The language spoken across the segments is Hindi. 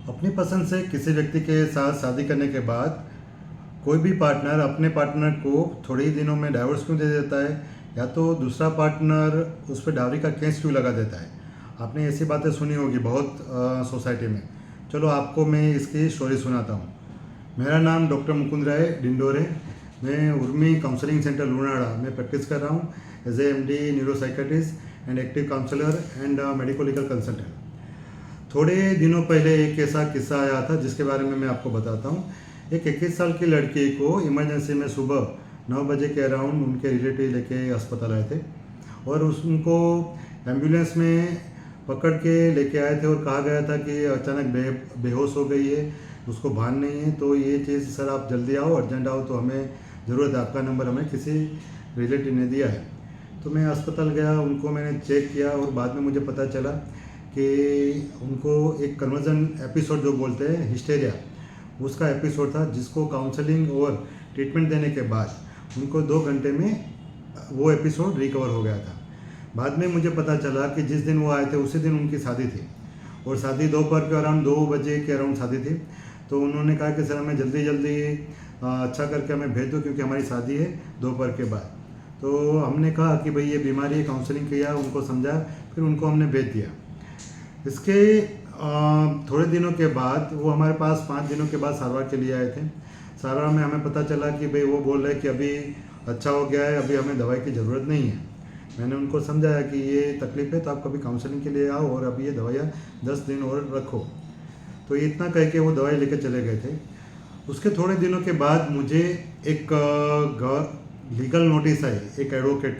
अपनी पसंद से किसी व्यक्ति के साथ शादी करने के बाद कोई भी पार्टनर अपने पार्टनर को थोड़े ही दिनों में डाइवोर्स क्यों दे देता है, या तो दूसरा पार्टनर उस पर डाउरी का केस क्यों लगा देता है। आपने ऐसी बातें सुनी होगी बहुत सोसाइटी में। चलो आपको मैं इसकी स्टोरी सुनाता हूँ। मेरा नाम डॉक्टर मुकुंद राय डिंडोर है। मैं उर्मी काउंसलिंग सेंटर लुनाड़ा में प्रैक्टिस कर रहा हूँ as a MD neuropsychiatrist and active counsellor and medico legal consultant. थोड़े दिनों पहले एक ऐसा किस्सा आया था जिसके बारे में मैं आपको बताता हूँ। एक 21 साल की लड़की को इमरजेंसी में सुबह 9 बजे के अराउंड उनके रिलेटिव लेके अस्पताल आए थे और उनको एम्बुलेंस में पकड़ के लेके आए थे और कहा गया था कि अचानक बेहोश हो गई है, उसको भान नहीं है। तो ये चीज़, सर आप जल्दी आओ, अर्जेंट आओ, तो हमें ज़रूरत है, आपका नंबर हमें किसी रिलेटिव ने दिया है। तो मैं अस्पताल गया, उनको मैंने चेक किया और बाद में मुझे पता चला कि उनको एक कन्वर्जन एपिसोड जो बोलते हैं, हिस्टेरिया, उसका एपिसोड था, जिसको काउंसलिंग और ट्रीटमेंट देने के बाद उनको 2 घंटे में वो एपिसोड रिकवर हो गया था। बाद में मुझे पता चला कि जिस दिन वो आए थे उसी दिन उनकी शादी थी और शादी दोपहर के अराउंड 2 बजे के अराउंड शादी थी। तो उन्होंने कहा कि सर हमें जल्दी जल्दी अच्छा करके हमें भेज दो क्योंकि हमारी शादी है दोपहर के बाद। तो हमने कहा कि भाई ये बीमारी है, काउंसलिंग किया, उनको समझा, फिर उनको हमने भेज दिया। इसके थोड़े दिनों के बाद वो हमारे पास 5 दिनों के बाद सारवार के लिए आए थे। सारवार में हमें पता चला कि भाई वो बोल रहे कि अभी अच्छा हो गया है, अभी हमें दवाई की ज़रूरत नहीं है। मैंने उनको समझाया कि ये तकलीफ़ है तो आप कभी काउंसलिंग के लिए आओ और अभी ये दवाइयाँ 10 दिन और रखो। तो इतना कह के वो दवाई लेकर चले गए थे। उसके थोड़े दिनों के बाद मुझे एक लीगल नोटिस आई, एक एडवोकेट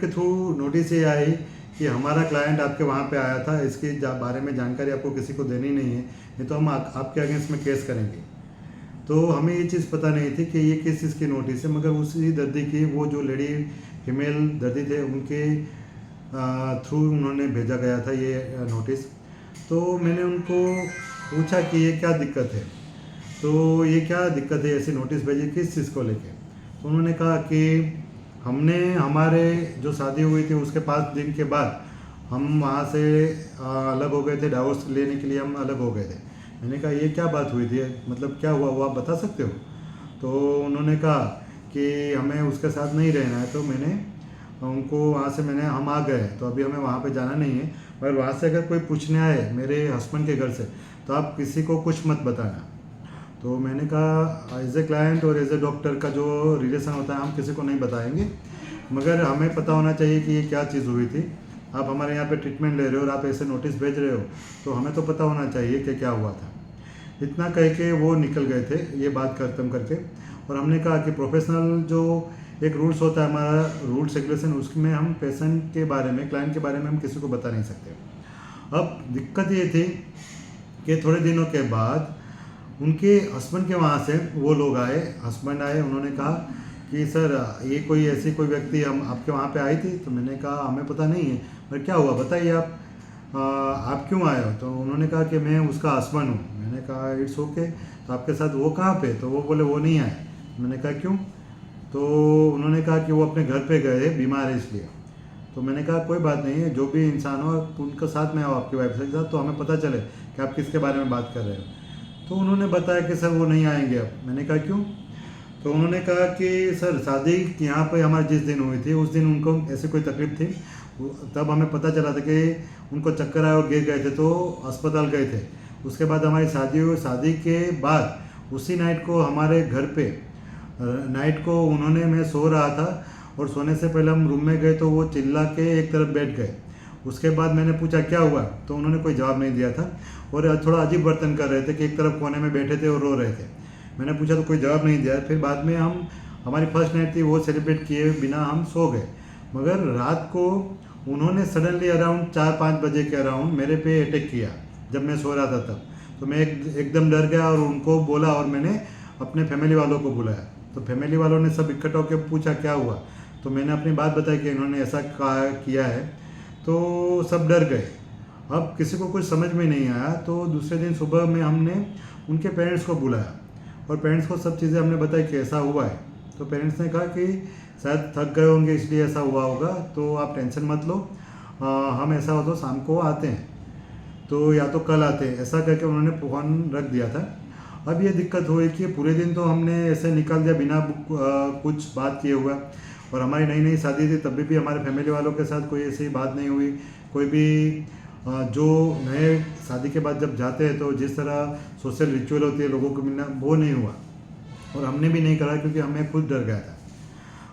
के थ्रू नोटिस ये आई कि हमारा क्लाइंट आपके वहाँ पे आया था, इसके बारे में जानकारी आपको किसी को देनी नहीं है, नहीं तो हम आपके अगेंस्ट में केस करेंगे। तो हमें ये चीज़ पता नहीं थी कि ये किस चीज़ की नोटिस है, मगर उसी दर्दी की, वो जो लेडी फीमेल दर्दी थे, उनके थ्रू उन्होंने भेजा गया था ये नोटिस। तो मैंने उनको पूछा कि ये क्या दिक्कत है, तो ये क्या दिक्कत है, ऐसी नोटिस भेजी किस चीज़ को लेके। तो उन्होंने कहा कि हमने, हमारे जो शादी हुई थी उसके 5 दिन के बाद हम वहाँ से अलग हो गए थे, डाइवोर्स लेने के लिए हम अलग हो गए थे। मैंने कहा ये क्या बात हुई थी, मतलब क्या हुआ वो आप बता सकते हो। तो उन्होंने कहा कि हमें उसके साथ नहीं रहना है। तो मैंने उनको वहाँ से, हम आ गए, तो अभी हमें वहाँ पे जाना नहीं है, पर वहाँ से अगर कोई पूछने आए मेरे हस्बैंड के घर से तो आप किसी को कुछ मत बताना। तो मैंने कहा एज ए क्लाइंट और एज ए डॉक्टर का जो रिलेशन होता है हम किसी को नहीं बताएंगे, मगर हमें पता होना चाहिए कि ये क्या चीज़ हुई थी। आप हमारे यहाँ पे ट्रीटमेंट ले रहे हो और आप ऐसे नोटिस भेज रहे हो, तो हमें तो पता होना चाहिए कि क्या हुआ था। इतना कह के वो निकल गए थे ये बात खत्म करके। और हमने कहा कि प्रोफेशनल जो एक रूल्स होता है हमारा, रूल्स रेगुलेशन, उसमें हम पेशेंट के बारे में, क्लाइंट के बारे में हम किसी को बता नहीं सकते। अब दिक्कत ये थी कि थोड़े दिनों के बाद उनके हस्बैंड के वहाँ से वो लोग आए, हस्बैंड आए, उन्होंने कहा कि सर ये कोई ऐसी कोई व्यक्ति हम आपके वहाँ पे आई थी। तो मैंने कहा हमें पता नहीं है, पर क्या हुआ बताइए आप क्यों आए हो। तो उन्होंने कहा कि मैं उसका हस्बैंड हूँ। मैंने कहा इट्स ओके, तो आपके साथ वो कहाँ पे। तो वो बोले वो नहीं आए। मैंने कहा क्यों। तो उन्होंने कहा कि वो अपने घर पे गए, बीमार है इसलिए। तो मैंने कहा कोई बात नहीं है, जो भी इंसान हो उनके साथ में आओ, आपकी वाइफ के साथ, तो हमें पता चले कि आप किसके बारे में बात कर रहे हो। तो उन्होंने बताया कि सर वो नहीं आएंगे अब। मैंने कहा क्यों। तो उन्होंने कहा कि सर शादी यहाँ पे हमारी जिस दिन हुई थी उस दिन उनको ऐसी कोई तकलीफ थी, तब हमें पता चला था कि उनको चक्कर आए और गिर गए थे, तो अस्पताल गए थे। उसके बाद हमारी शादी हुई, शादी के बाद उसी नाइट को हमारे घर पे, नाइट को उन्होंने, मैं सो रहा था और सोने से पहले हम रूम में गए तो वो चिल्ला के एक तरफ बैठ गए। उसके बाद मैंने पूछा क्या हुआ, तो उन्होंने कोई जवाब नहीं दिया था और थोड़ा अजीब बर्तन कर रहे थे कि एक तरफ कोने में बैठे थे और रो रहे थे। मैंने पूछा तो कोई जवाब नहीं दिया। फिर बाद में हमारी फर्स्ट नाइट थी, वो सेलिब्रेट किए बिना हम सो गए। मगर रात को उन्होंने सडनली अराउंड 4-5 बजे के अराउंड मेरे पे अटैक किया जब मैं सो रहा था तब। तो मैं एकदम डर गया और उनको बोला और मैंने अपने फैमिली वालों को बुलाया। तो फैमिली वालों ने सब इकट्ठा होकर पूछा क्या हुआ। तो मैंने अपनी बात बताई कि इन्होंने ऐसा किया है। तो सब डर गए। अब किसी को कुछ समझ में नहीं आया। तो दूसरे दिन सुबह में हमने उनके पेरेंट्स को बुलाया और पेरेंट्स को सब चीज़ें हमने बताई कि ऐसा हुआ है। तो पेरेंट्स ने कहा कि शायद थक गए होंगे इसलिए ऐसा हुआ होगा, तो आप टेंशन मत लो, हम ऐसा हो तो शाम को आते हैं। तो या तो कल आते हैं, ऐसा करके उन्होंने फ़ोन रख दिया था। अब ये दिक्कत हुई कि पूरे दिन तो हमने ऐसे निकाल दिया बिना कुछ बात किए हुआ, और हमारी नई नई शादी थी, तभी भी हमारे फैमिली वालों के साथ कोई ऐसी बात नहीं हुई। कोई भी जो नए शादी के बाद जब जाते हैं तो जिस तरह सोशल रिचुअल होती है लोगों को मिलना, वो नहीं हुआ, और हमने भी नहीं करा क्योंकि हमें खुद डर गया था।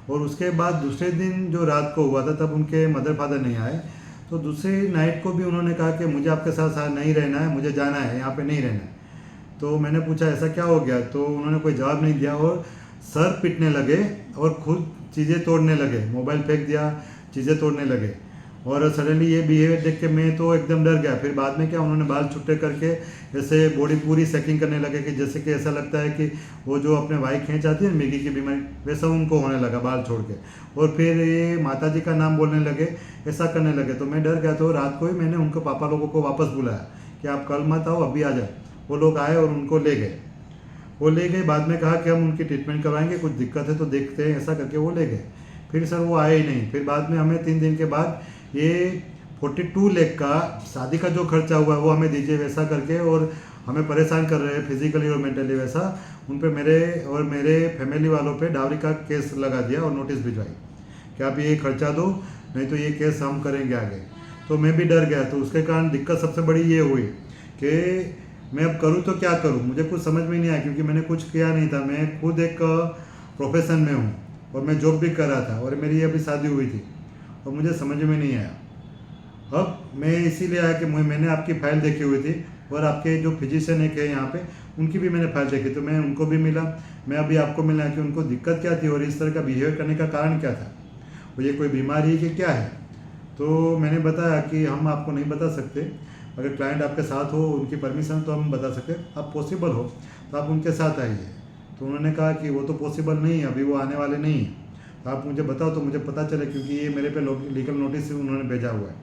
और उसके बाद दूसरे दिन जो रात को हुआ था तब उनके मदर फादर नहीं आए, तो दूसरी नाइट को भी उन्होंने कहा कि मुझे आपके साथ साथ नहीं रहना है, मुझे जाना है, यहाँ पे नहीं रहना है। तो मैंने पूछा ऐसा क्या हो गया, तो उन्होंने कोई जवाब नहीं दिया और सर पीटने लगे और खुद चीज़ें तोड़ने लगे, मोबाइल फेंक दिया, चीज़ें तोड़ने लगे। और सडनली ये बिहेवियर देख के मैं तो एकदम डर गया। फिर बाद में क्या, उन्होंने बाल छुट्टे करके ऐसे बॉडी पूरी सेकिंग करने लगे कि जैसे कि ऐसा लगता है कि वो जो अपने वाई खींच आती है मैगी की बीमारी, वैसा उनको होने लगा बाल छोड़ के। और फिर ये माता जी का नाम बोलने लगे, ऐसा करने लगे। तो मैं डर गया, तो रात को ही मैंने उनको पापा लोगों को वापस बुलाया कि आप कल मत आओ, अभी आ जाओ। वो लोग आए और उनको ले गए। वो ले गए, बाद में कहा कि हम उनकी ट्रीटमेंट करवाएंगे, कुछ दिक्कत है तो देखते हैं, ऐसा करके वो ले गए। फिर सर वो आए ही नहीं। फिर बाद में हमें 3 दिन के बाद ये 42 लाख का शादी का जो खर्चा हुआ है वो हमें दीजिए, वैसा करके, और हमें परेशान कर रहे हैं फिजिकली और मेंटली। वैसा उन पे मेरे और मेरे फैमिली वालों पे डावरी का केस लगा दिया और नोटिस भिजवाई कि आप ये खर्चा दो, नहीं तो ये केस हम करेंगे आगे। तो मैं भी डर गया। तो उसके कारण दिक्कत सबसे बड़ी ये हुई कि मैं अब करूँ तो क्या करूँ, मुझे कुछ समझ में नहीं आया, क्योंकि मैंने कुछ किया नहीं था। मैं खुद एक प्रोफेशन में हूँ और मैं जॉब भी कर रहा था, और मेरी अभी शादी हुई थी, और मुझे समझ में नहीं आया। अब मैं इसीलिए आया कि मैंने आपकी फ़ाइल देखी हुई थी, और आपके जो फिजिशियन एक है यहाँ पे, उनकी भी मैंने फ़ाइल देखी, तो मैं उनको भी मिला। मैं अभी आपको मिला कि उनको दिक्कत क्या थी और इस तरह का बिहेवियर करने का कारण क्या था, और ये कोई बीमारी है कि क्या है। तो मैंने बताया कि हम आपको नहीं बता सकते, अगर क्लाइंट आपके साथ हो, उनकी परमिशन तो हम बता सकते, आप पॉसिबल हो तो आप उनके साथ आइए। तो उन्होंने कहा कि वो तो पॉसिबल नहीं है, अभी वो आने वाले नहीं हैं, तो आप मुझे बताओ तो मुझे पता चले, क्योंकि ये मेरे पे लीगल नोटिस उन्होंने भेजा हुआ है।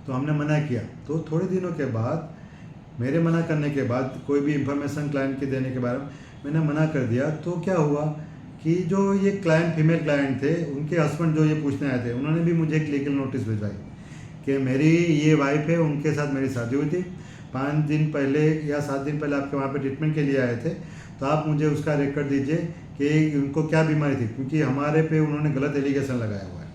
तो हमने मना किया। तो थोड़े दिनों के बाद, मेरे मना करने के बाद, कोई भी इंफॉर्मेशन क्लाइंट के देने के बारे में मैंने मना कर दिया। तो क्या हुआ कि जो ये क्लाइंट, फीमेल क्लाइंट थे, उनके हस्बैंड जो ये पूछने आए थे, उन्होंने भी मुझे एक लीगल नोटिस भिजवाई कि मेरी ये वाइफ है, उनके साथ मेरी शादी हुई थी, 5 दिन पहले या 7 दिन पहले आपके वहाँ पे ट्रीटमेंट के लिए आए थे, तो आप मुझे उसका रिकॉर्ड दीजिए कि उनको क्या बीमारी थी, क्योंकि हमारे पे उन्होंने गलत एलिगेशन लगाया हुआ है।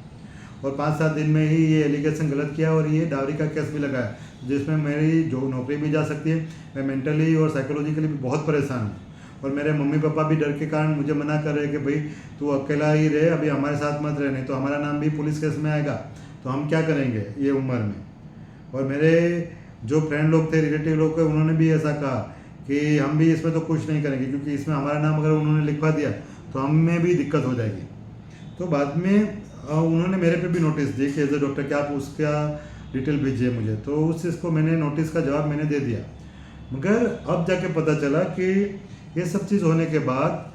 और 5-7 दिन में ही ये एलिगेशन गलत किया, और ये डावरी का केस भी लगाया, जिसमें मेरी जो नौकरी भी जा सकती है। मैं मेंटली और साइकोलॉजिकली भी बहुत परेशान हूँ, और मेरे मम्मी पापा भी डर के कारण मुझे मना कर रहे हैं कि भाई तू अकेला ही रहे, अभी हमारे साथ मत रहे, नहीं तो हमारा नाम भी पुलिस केस में आएगा, तो हम क्या करेंगे ये उम्र में। और मेरे जो फ्रेंड लोग थे, रिलेटिव लोग थे, उन्होंने भी ऐसा कहा कि हम भी इसमें तो कुछ नहीं करेंगे, क्योंकि इसमें हमारा नाम अगर उन्होंने लिखवा दिया तो हमें भी दिक्कत हो जाएगी। तो बाद में उन्होंने मेरे पे भी नोटिस दी कि एज ए डॉक्टर क्या आप उसका डिटेल भेजिए मुझे। तो उस चीज़ को मैंने, नोटिस का जवाब मैंने दे दिया। मगर अब जाके पता चला कि ये सब चीज़ होने के बाद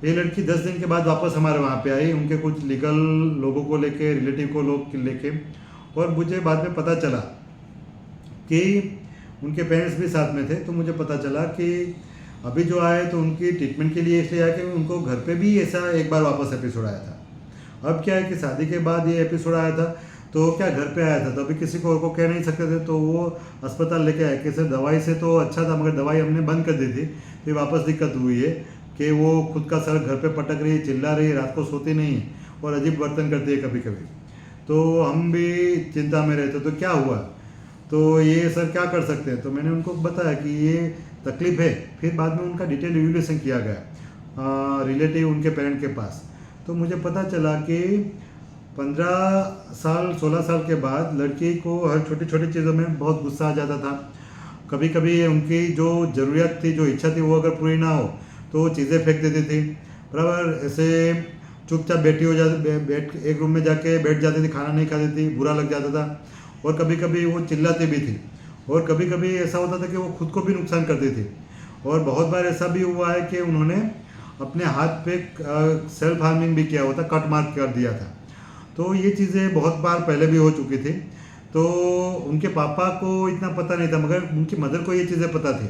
ये लड़की 10 दिन के बाद वापस हमारे वहाँ पे आई, उनके कुछ लीगल लोगों को लेके, रिलेटिव को लोग लेके। और मुझे बाद में पता चला कि उनके पेरेंट्स भी साथ में थे। तो मुझे पता चला कि अभी जो आए तो उनकी ट्रीटमेंट के लिए इसलिए आया कि उनको घर पे भी ऐसा एक बार वापस एपिसोड आया था। अब क्या है कि शादी के बाद ये एपिसोड आया था, तो क्या घर पे आया था, तो अभी किसी को और को कह नहीं सकते थे, तो वो अस्पताल लेके आए। कैसे दवाई से तो अच्छा था, मगर दवाई हमने बंद कर दी थी। फिर वापस दिक्कत हुई है कि वो खुद का सर घर पे पटक रही है, चिल्ला रही है, रात को सोती नहीं है, और अजीब बर्तन करती है कभी कभी। तो हम भी चिंता में रहते। तो क्या हुआ, तो ये सर क्या कर सकते हैं। तो मैंने उनको बताया कि ये तकलीफ है। फिर बाद में उनका डिटेल रिव्यूलेशन किया गया रिलेटिव उनके पेरेंट के पास। तो मुझे पता चला कि 15 साल 16 साल के बाद लड़की को हर छोटी छोटी चीज़ों में बहुत गुस्सा आ जाता था। कभी कभी उनकी जो ज़रूरत थी, जो इच्छा थी, वो अगर पूरी ना हो तो चीज़ें फेंक देती थी। बराबर ऐसे चुपचाप बैठी हो जाती, बैठ एक रूम में जाके बैठ जाती थी, खाना नहीं खाती थी, बुरा लग जाता था। और कभी कभी वो चिल्लाती भी थी, और कभी कभी ऐसा होता था कि वो खुद को भी नुकसान करती थी। और बहुत बार ऐसा भी हुआ है कि उन्होंने अपने हाथ पे सेल्फ हार्मिंग भी किया होता, कट मार्क कर दिया था। तो ये चीज़ें बहुत बार पहले भी हो चुकी थी। तो उनके पापा को इतना पता नहीं था, मगर उनकी मदर को ये चीज़ें पता थी।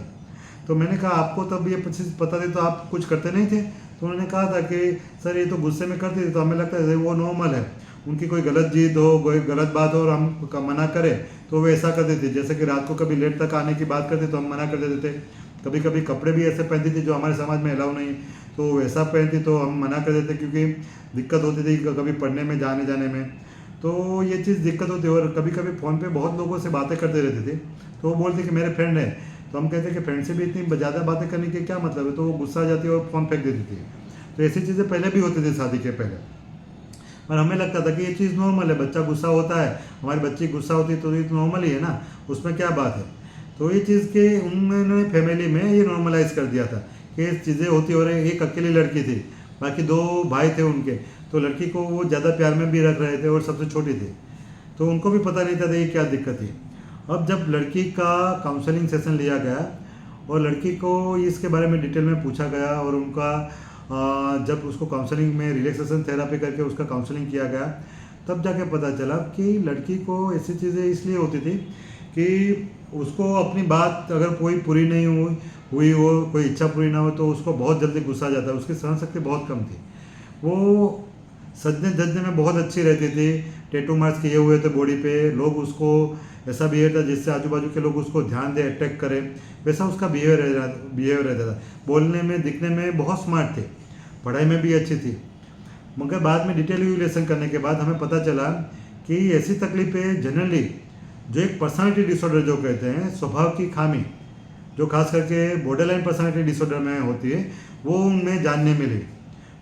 तो मैंने कहा आपको तब ये चीज़ पता थी तो आप कुछ करते नहीं थे। तो उन्होंने कहा था कि सर ये तो गुस्से में करती थी, तो हमें लगता है वो नॉर्मल है। उनकी कोई गलत जिद हो, कोई गलत बात हो और हम मना करें तो वो ऐसा कर देते। जैसे कि रात को कभी लेट तक आने की बात करते तो हम मना कर देते थे। कभी कभी कपड़े भी ऐसे पहनती थी जो हमारे समाज में अलाउ नहीं, तो वैसा पहनती तो हम मना कर देते क्योंकि दिक्कत होती थी कभी पढ़ने में जाने जाने में। तो ये चीज़ दिक्कत होती है। और कभी कभी फ़ोन पे बहुत लोगों से बातें करते रहते थे, तो वो बोलते कि मेरे फ्रेंड है, तो हम कहते कि फ्रेंड से भी इतनी ज़्यादा बातें करने के क्या मतलब है, तो वो गुस्सा आ जाती है और फ़ोन फेंक देती थी। तो ऐसी चीज़ें पहले भी होती थी शादी के पहले, और हमें लगता था कि ये चीज़ नॉर्मल है, बच्चा गुस्सा होता है, हमारी बच्ची गुस्सा होती है तो ये तो नॉर्मल ही है ना, उसमें क्या बात है। तो ये चीज़ के उन्होंने फैमिली में ये नॉर्मलाइज कर दिया था कि ये चीज़ें होती हो रही। एक अकेली लड़की थी, बाकी 2 भाई थे उनके, तो लड़की को वो ज़्यादा प्यार में भी रख रहे थे और सबसे छोटी थी, तो उनको भी पता नहीं था ये क्या दिक्कत थी। अब जब लड़की का काउंसलिंग सेशन लिया गया और लड़की को इसके बारे में डिटेल में पूछा गया और उनका जब उसको काउंसलिंग में रिलैक्सेशन थेरापी करके उसका काउंसलिंग किया गया, तब जाके पता चला कि लड़की को ऐसी चीज़ें इसलिए होती थी कि उसको अपनी बात अगर कोई पूरी नहीं हुई हो, कोई इच्छा पूरी ना हो, तो उसको बहुत जल्दी गुस्सा आ जाता है। उसकी सहन शक्ति बहुत कम थी। वो सजने धजने में बहुत अच्छी रहती थी, टैटू मार्क्स किए हुए थे बॉडी पे, लोग उसको ऐसा बिहेवियर था जिससे आजू बाजू के लोग उसको ध्यान दे, अटैक करें, वैसा उसका बिहेवियर रहता था। बोलने में दिखने में बहुत स्मार्ट थे, पढ़ाई में भी अच्छी थी, मगर बाद में डिटेल इवैल्यूएशन करने के बाद हमें पता चला कि ऐसी तकलीफें जनरली जो एक पर्सनालिटी डिसऑर्डर जो कहते हैं, स्वभाव की खामी, जो खास करके बॉर्डरलाइन पर्सनालिटी डिसऑर्डर में होती है, वो उनमें जानने मिली।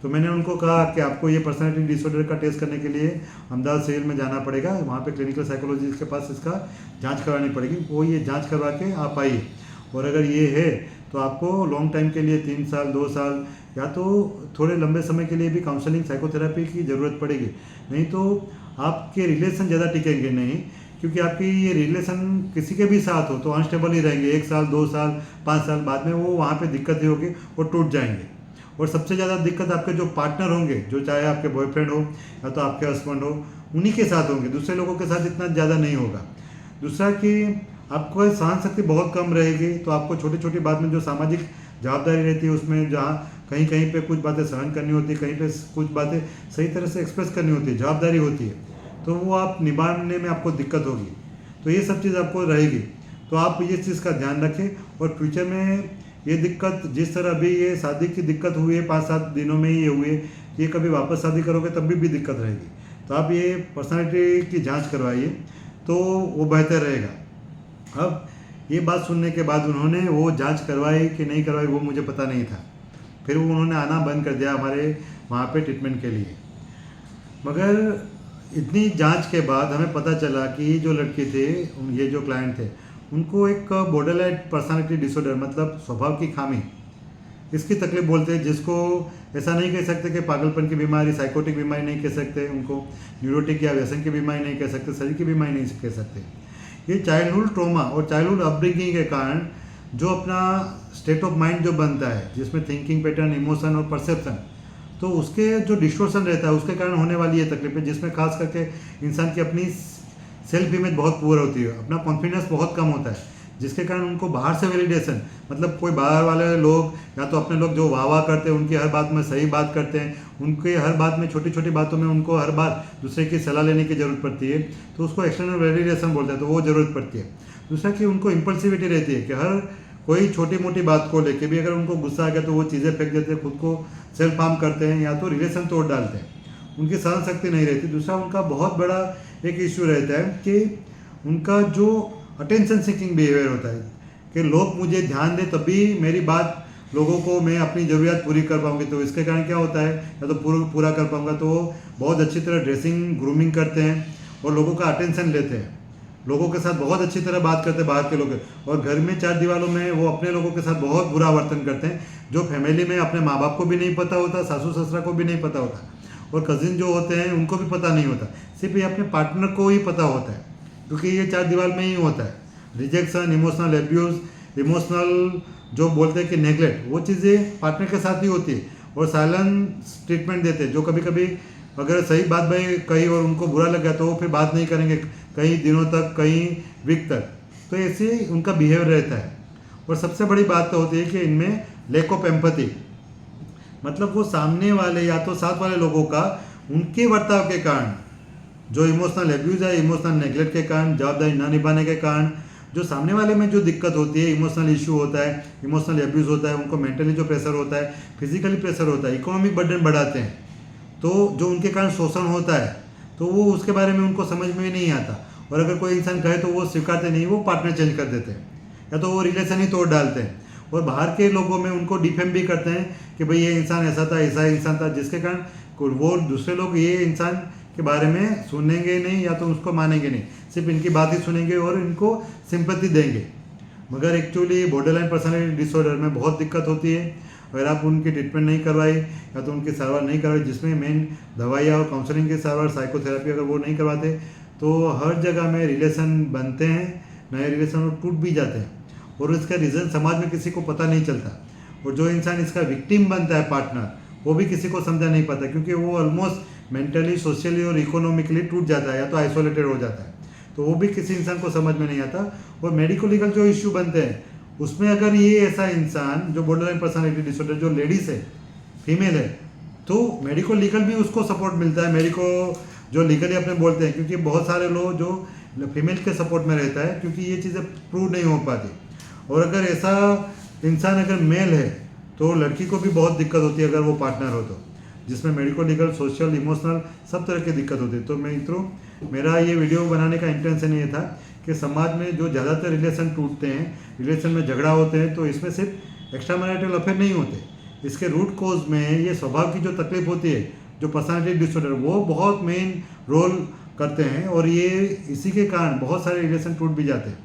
तो मैंने उनको कहा कि आपको ये पर्सनालिटी डिसऑर्डर का टेस्ट करने के लिए अहमदाबाद सिविल में जाना पड़ेगा, वहाँ पे क्लिनिकल साइकोलॉजिस्ट के पास इसका जांच करवानी पड़ेगी। वो ये जांच करवा के आप आइए, और अगर ये है तो आपको लॉन्ग टाइम के लिए 3 साल 2 साल या तो थोड़े लंबे समय के लिए भी काउंसलिंग साइकोथेरेपी की ज़रूरत पड़ेगी, नहीं तो आपके रिलेशन ज़्यादा टिकेंगे नहीं, क्योंकि आपकी ये रिलेशन किसी के भी साथ हो तो अनस्टेबल ही रहेंगे। 1 साल 2 साल 5 साल बाद में वो वहाँ पे दिक्कतें होगी और टूट जाएंगे। और सबसे ज़्यादा दिक्कत आपके जो पार्टनर होंगे, जो चाहे आपके बॉयफ्रेंड हो या तो आपके हस्बैंड हो, उन्हीं के साथ होंगे, दूसरे लोगों के साथ इतना ज़्यादा नहीं होगा। दूसरा कि आपको सहन शक्ति बहुत कम रहेगी, तो आपको छोटी छोटी बात में जो सामाजिक जवाबदारी रहती है उसमें जहाँ कहीं कहीं पे कुछ बातें सहन करनी होती है, कहीं पे कुछ बातें सही तरह से एक्सप्रेस करनी होती है, जवाबदारी होती है, तो वो आप निभाने में आपको दिक्कत होगी। तो ये सब चीज़ आपको रहेगी, तो आप ये चीज़ का ध्यान रखें। और फ्यूचर में ये दिक्कत जिस तरह अभी ये शादी की दिक्कत हुई है 5-7 दिनों में ही ये हुई है, ये कभी वापस शादी करोगे तब भी दिक्कत रहेगी। तो आप ये पर्सनालिटी की जांच करवाइए तो वो बेहतर रहेगा। अब ये बात सुनने के बाद उन्होंने वो जांच करवाई कि नहीं करवाई वो मुझे पता नहीं था, फिर वो उन्होंने आना बंद कर दिया हमारे वहाँ पे ट्रीटमेंट के लिए। मगर इतनी जांच के बाद हमें पता चला कि जो लड़के थे, ये जो क्लाइंट थे, उनको एक बॉर्डरलाइन पर्सनालिटी डिसऑर्डर मतलब स्वभाव की खामी, इसकी तकलीफ बोलते हैं, जिसको ऐसा नहीं कह सकते कि पागलपन की बीमारी, साइकोटिक बीमारी नहीं कह सकते, उनको न्यूरोटिक या व्यसन की बीमारी नहीं कह सकते, शरीर की बीमारी नहीं कह सकते। ये चाइल्डहुड ट्रॉमा और चाइल्डहुड अपब्रिंगिंग के कारण जो अपना स्टेट ऑफ माइंड जो बनता है, जिसमें थिंकिंग पैटर्न, इमोशन और परसेप्शन, तो उसके जो डिस्टोर्शन रहता है उसके कारण होने वाली ये तकलीफें, जिसमें खास करके इंसान की अपनी सेल्फ इमेज बहुत पुअर होती है, अपना कॉन्फिडेंस बहुत कम होता है, जिसके कारण उनको बाहर से वैलिडेशन, मतलब कोई बाहर वाले लोग या तो अपने लोग जो वाह वाह करते हैं, उनकी हर बात में सही बात करते हैं, उनके हर बात में छोटी छोटी बातों में उनको हर बार दूसरे की सलाह लेने की ज़रूरत पड़ती है, तो उसको एक्सटर्नल वैलिडेशन बोलते हैं, तो वो ज़रूरत पड़ती है। दूसरा कि उनको इम्पल्सिविटी रहती है कि हर कोई छोटी मोटी बात को लेके भी अगर उनको गुस्सा आ गया तो वो चीज़ें फेंक देते हैं, खुद को सेल्फ हार्म करते हैं या तो रिलेशन तोड़ डालते हैं, उनकी सहन शक्ति नहीं रहती। दूसरा उनका बहुत बड़ा एक इश्यू रहता है कि उनका जो अटेंशन सीकिंग बिहेवियर होता है कि लोग मुझे ध्यान दें तभी मेरी बात लोगों को मैं अपनी ज़रूरियात पूरी कर पाऊंगी। तो इसके कारण क्या होता है, या तो पूरा कर पाऊंगा, तो वो बहुत अच्छी तरह ड्रेसिंग ग्रूमिंग करते हैं और लोगों का अटेंशन लेते हैं, लोगों के साथ बहुत अच्छी तरह बात करते हैं बाहर के लोग, और घर में 4 दीवारों में वो अपने लोगों के साथ बहुत बुरा वर्तन करते हैं, जो फैमिली में अपने माँ बाप को भी नहीं पता होता, सासू ससुरा को भी नहीं पता होता, और कजिन जो होते हैं उनको भी पता नहीं होता, सिर्फ ये अपने पार्टनर को ही पता होता है, क्योंकि ये 4 दीवार में ही होता है। रिजेक्शन, इमोशनल एब्यूज़, इमोशनल जो बोलते हैं कि नेगलेक्ट, वो चीज़ें पार्टनर के साथ ही होती है, और साइलेंस ट्रीटमेंट देते हैं, जो कभी कभी अगर सही बात भाई कही और उनको बुरा लगा तो वो फिर बात नहीं करेंगे कई दिनों तक, कई वीक तक, तो ऐसे उनका बिहेवियर रहता है। और सबसे बड़ी बात तो होती है कि इनमें लैक ऑफ एम्पैथी, मतलब वो सामने वाले या तो साथ वाले लोगों का उनके बर्ताव के कारण जो इमोशनल एब्यूज़ है, इमोशनल नेगलेक्ट के कारण, जवाबदारी ना निभाने के कारण, जो सामने वाले में जो दिक्कत होती है, इमोशनल इशू होता है, इमोशनल एब्यूज़ होता है, उनको मेंटली जो प्रेशर होता है, फिजिकली प्रेशर होता है, इकोनॉमिक बर्डन बढ़ाते हैं, तो जो उनके कारण शोषण होता है, तो वो उसके बारे में उनको समझ में नहीं आता। और अगर कोई इंसान कहे तो वो स्वीकारते नहीं, वो पार्टनर चेंज कर देते हैं या तो वो रिलेशन ही तोड़ डालते हैं। और बाहर के लोगों में उनको डिफेम भी करते हैं कि भाई ये इंसान ऐसा था, ऐसा इंसान था, जिसके कारण वो दूसरे लोग ये इंसान के बारे में सुनेंगे नहीं या तो उसको मानेंगे नहीं, सिर्फ इनकी बात ही सुनेंगे और इनको सिंपैथी देंगे। मगर एक्चुअली बॉर्डरलाइन पर्सनालिटी डिसऑर्डर में बहुत दिक्कत होती है। अगर आप उनकी ट्रीटमेंट नहीं करवाई या तो उनकी सारवार नहीं करवाई, जिसमें मेन दवाइयाँ और काउंसलिंग की सारवार, साइकोथेरेपी अगर वो नहीं करवाते, तो हर जगह में रिलेशन बनते हैं, नए रिलेशन टूट भी जाते हैं और इसका रीज़न समाज में किसी को पता नहीं चलता। और जो इंसान इसका विक्टिम बनता है पार्टनर, वो भी किसी को समझा नहीं पाता, क्योंकि वो ऑलमोस्ट मेंटली, सोशली और इकोनॉमिकली टूट जाता है या तो आइसोलेटेड हो जाता है, तो वो भी किसी इंसान को समझ में नहीं आता। और मेडिको लीगल जो इश्यू बनते हैं उसमें अगर ये ऐसा इंसान जो बॉर्डरलाइन पर्सनालिटी डिसऑर्डर, जो लेडीज़ है, फीमेल है, तो मेडिको लीगल भी उसको सपोर्ट मिलता है, मेडिको जो लीगली अपने बोलते हैं, क्योंकि बहुत सारे लोग जो फीमेल के सपोर्ट में रहता है, क्योंकि ये चीज़ें प्रूव नहीं हो पाती। और अगर ऐसा इंसान अगर मेल है तो लड़की को भी बहुत दिक्कत होती है अगर वो पार्टनर हो, तो जिसमें मेडिको लीगल, सोशल, इमोशनल सब तरह की दिक्कत होती है। तो मित्रों, मेरा ये वीडियो बनाने का इंटेंशन ये था कि समाज में जो ज़्यादातर रिलेशन टूटते हैं, रिलेशन में झगड़ा होते हैं, तो इसमें सिर्फ एक्स्ट्रा मैरिटल अफेयर नहीं होते, इसके रूट कोज में ये स्वभाव की जो तकलीफ होती है, जो पर्सनालिटी डिसऑर्डर, वो बहुत मेन रोल करते हैं। और ये इसी के कारण बहुत सारे रिलेशन टूट भी जाते हैं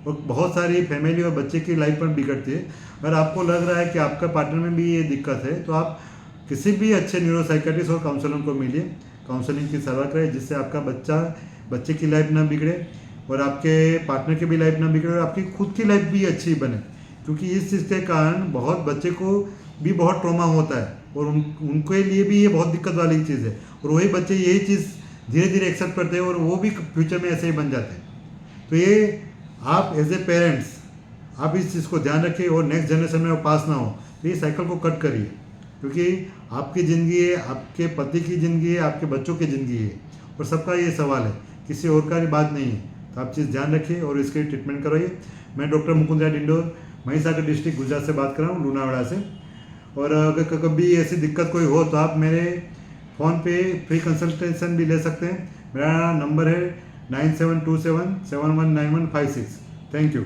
और बहुत सारी फैमिली और बच्चे की लाइफ पर बिगड़ती है। अगर आपको लग रहा है कि आपका पार्टनर में भी ये दिक्कत है, तो आप किसी भी अच्छे न्यूरोसाइकेट्रिस्ट और काउंसलर को मिलिए, काउंसलिंग की सलाह करें, जिससे आपका बच्चे की लाइफ ना बिगड़े और आपके पार्टनर की भी लाइफ ना बिगड़े और आपकी खुद की लाइफ भी अच्छी बने। क्योंकि इस चीज़ के कारण बहुत बच्चे को भी बहुत ट्रॉमा होता है और उनके लिए भी ये बहुत दिक्कत वाली चीज़ है। और वही बच्चे यही चीज़ धीरे धीरे एक्सेप्ट करते हैं और वो भी फ्यूचर में ऐसे ही बन जाते हैं। तो ये आप एज ए पेरेंट्स आप इस चीज़ को ध्यान रखिए और नेक्स्ट जनरेशन में वो पास ना हो, तो ये साइकिल को कट करिए, क्योंकि आपकी ज़िंदगी है, आपके पति की ज़िंदगी है, आपके बच्चों की ज़िंदगी है और सबका ये सवाल है, किसी और का बात नहीं है। तो आप चीज़ ध्यान रखिए और इसकी ट्रीटमेंट करवाइए। मैं डॉक्टर मुकुंद राय डिंडोर, महिसागर डिस्ट्रिक्ट, गुजरात से बात कर रहा हूँ, लूनावाड़ा से। और अगर कभी ऐसी दिक्कत कोई हो तो आप मेरे फ़ोन पे फ्री कंसल्टेशन भी ले सकते हैं। मेरा नंबर है 9727719156। Thank you.